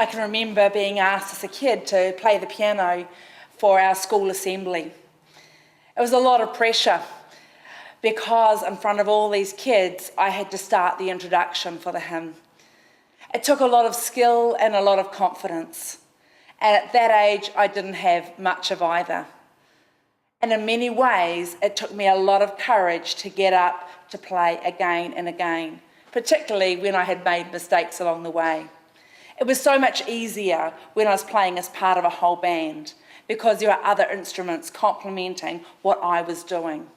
I can remember being asked as a kid to play the piano for our school assembly. It was a lot of pressure because in front of all these kids, I had to start the introduction for the hymn. It took a lot of skill and a lot of confidence. And at that age, I didn't have much of either. And in many ways, it took me a lot of courage to get up to play again and again, particularly when I had made mistakes along the way. It was so much easier when I was playing as part of a whole band because there were other instruments complementing what I was doing.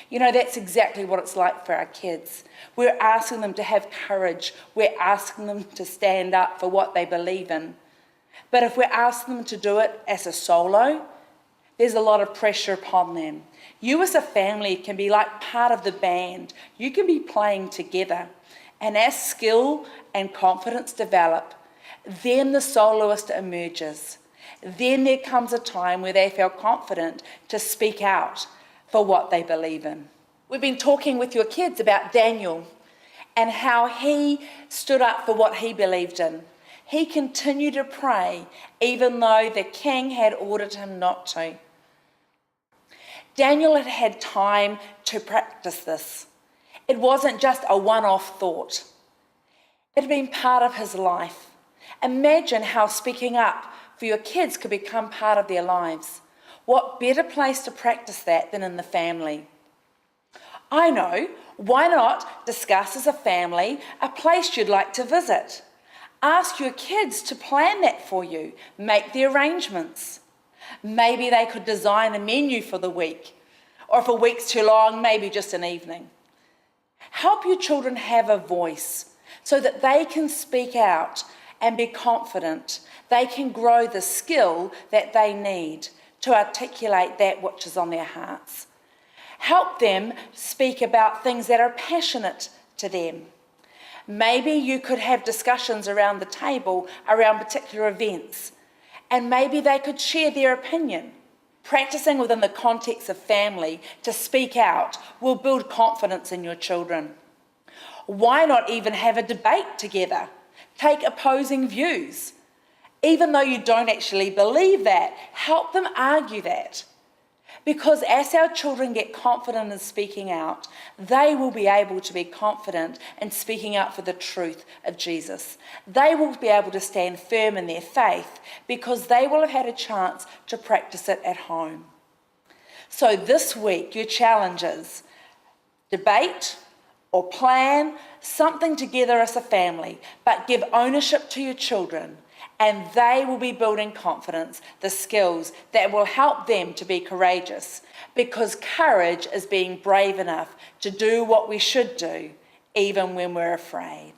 You know, that's exactly what it's like for our kids. We're asking them to have courage. We're asking them to stand up for what they believe in. But if we're asking them to do it as a solo, there's a lot of pressure upon them. You as a family can be like part of the band. You can be playing together. And as skill and confidence develop, then the soloist emerges. Then there comes a time where they feel confident to speak out for what they believe in. We've been talking with your kids about Daniel and how he stood up for what he believed in. He continued to pray even though the king had ordered him not to. Daniel had had time to practice this. It wasn't just a one-off thought. It had been part of his life. Imagine how speaking up for your kids could become part of their lives. What better place to practice that than in the family? I know, why not discuss as a family a place you'd like to visit? Ask your kids to plan that for you, make the arrangements. Maybe they could design a menu for the week, or if a week's too long, maybe just an evening. Help your children have a voice so that they can speak out and be confident. They can grow the skill that they need to articulate that which is on their hearts. Help them speak about things that are passionate to them. Maybe you could have discussions around the table around particular events, and maybe they could share their opinion. Practicing within the context of family to speak out will build confidence in your children. Why not even have a debate together? Take opposing views. Even though you don't actually believe that, help them argue that. Because as our children get confident in speaking out, they will be able to be confident in speaking out for the truth of Jesus. They will be able to stand firm in their faith because they will have had a chance to practice it at home. So this week, your challenge is debate or plan something together as a family, but give ownership to your children. And they will be building confidence, the skills that will help them to be courageous, because courage is being brave enough to do what we should do, even when we're afraid.